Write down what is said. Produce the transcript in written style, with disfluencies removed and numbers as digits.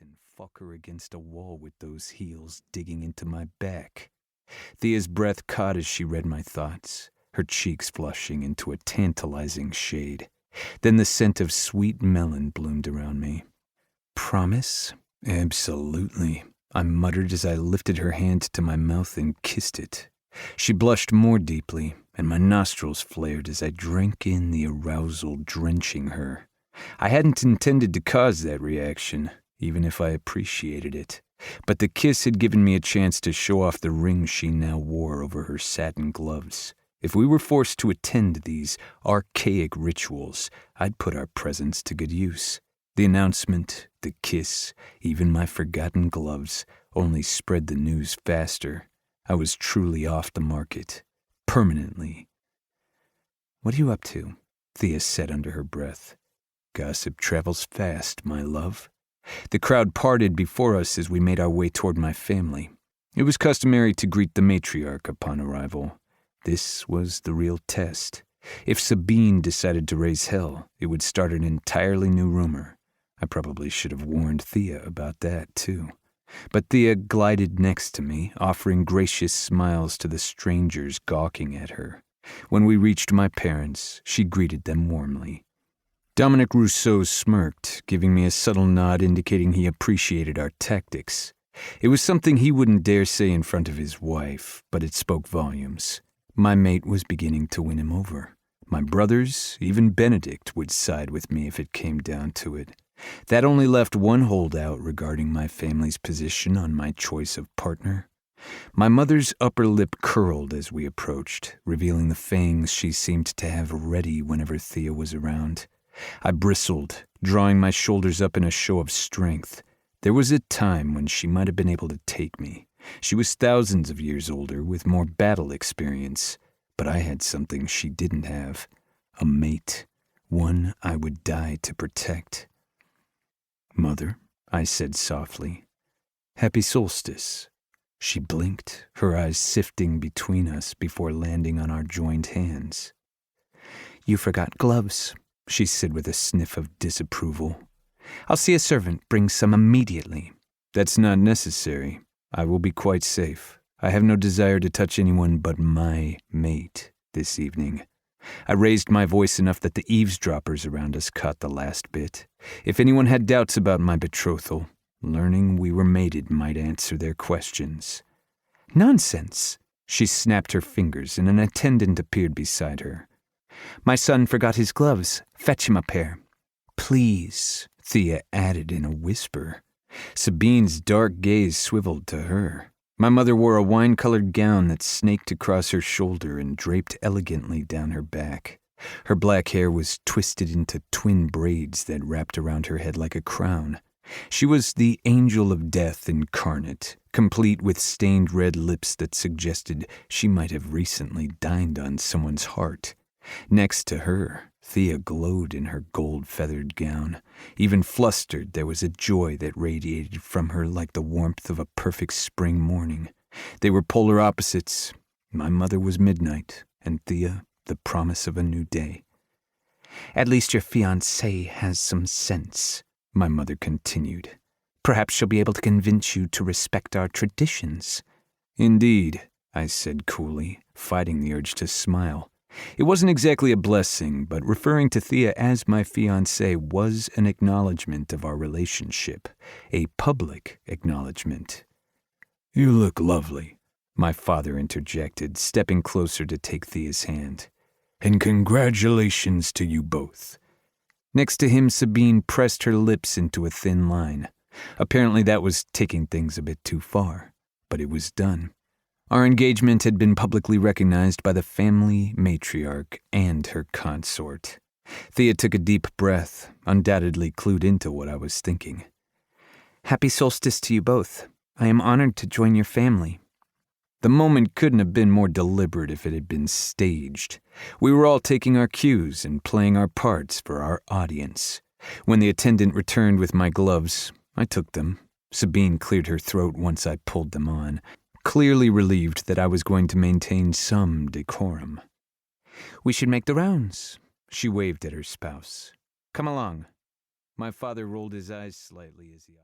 and fuck her against a wall with those heels digging into my back. Thea's breath caught as she read my thoughts, her cheeks flushing into a tantalizing shade. Then the scent of sweet melon bloomed around me. Promise? Absolutely, I muttered as I lifted her hand to my mouth and kissed it. She blushed more deeply, and my nostrils flared as I drank in the arousal drenching her. I hadn't intended to cause that reaction, even if I appreciated it. But the kiss had given me a chance to show off the ring she now wore over her satin gloves. If we were forced to attend these archaic rituals, I'd put our presents to good use. The announcement, the kiss, even my forgotten gloves only spread the news faster. I was truly off the market. Permanently. "What are you up to?" Thea said under her breath. "Gossip travels fast, my love." The crowd parted before us as we made our way toward my family. It was customary to greet the matriarch upon arrival. This was the real test. If Sabine decided to raise hell, it would start an entirely new rumor. I probably should have warned Thea about that, too. But Thea glided next to me, offering gracious smiles to the strangers gawking at her. When we reached my parents, she greeted them warmly. Dominic Rousseau smirked, giving me a subtle nod indicating he appreciated our tactics. It was something he wouldn't dare say in front of his wife, but it spoke volumes. My mate was beginning to win him over. My brothers, even Benedict, would side with me if it came down to it. That only left one holdout regarding my family's position on my choice of partner. My mother's upper lip curled as we approached, revealing the fangs she seemed to have ready whenever Thea was around. I bristled, drawing my shoulders up in a show of strength. There was a time when she might have been able to take me. She was thousands of years older with more battle experience, but I had something she didn't have. A mate. One I would die to protect. "Mother," I said softly. "Happy Solstice." She blinked, her eyes sifting between us before landing on our joined hands. "You forgot gloves," she said with a sniff of disapproval. "I'll see a servant bring some immediately." "That's not necessary. I will be quite safe. I have no desire to touch anyone but my mate this evening." I raised my voice enough that the eavesdroppers around us caught the last bit. If anyone had doubts about my betrothal, learning we were mated might answer their questions. "Nonsense!" She snapped her fingers and an attendant appeared beside her. "My son forgot his gloves. Fetch him a pair." "Please," Thea added in a whisper. Sabine's dark gaze swiveled to her. My mother wore a wine-colored gown that snaked across her shoulder and draped elegantly down her back. Her black hair was twisted into twin braids that wrapped around her head like a crown. She was the angel of death incarnate, complete with stained red lips that suggested she might have recently dined on someone's heart. Next to her, Thea glowed in her gold-feathered gown. Even flustered, there was a joy that radiated from her like the warmth of a perfect spring morning. They were polar opposites. My mother was midnight, and Thea, the promise of a new day. "At least your fiancée has some sense," my mother continued. "Perhaps she'll be able to convince you to respect our traditions." "Indeed," I said coolly, fighting the urge to smile. It wasn't exactly a blessing, but referring to Thea as my fiancée was an acknowledgement of our relationship, a public acknowledgement. "You look lovely," my father interjected, stepping closer to take Thea's hand. "And congratulations to you both." Next to him, Sabine pressed her lips into a thin line. Apparently that was taking things a bit too far, but it was done. Our engagement had been publicly recognized by the family matriarch and her consort. Thea took a deep breath, undoubtedly clued into what I was thinking. "Happy Solstice to you both. I am honored to join your family." The moment couldn't have been more deliberate if it had been staged. We were all taking our cues and playing our parts for our audience. When the attendant returned with my gloves, I took them. Sabine cleared her throat once I pulled them on, clearly relieved that I was going to maintain some decorum. "We should make the rounds." She waved at her spouse. "Come along." My father rolled his eyes slightly as he...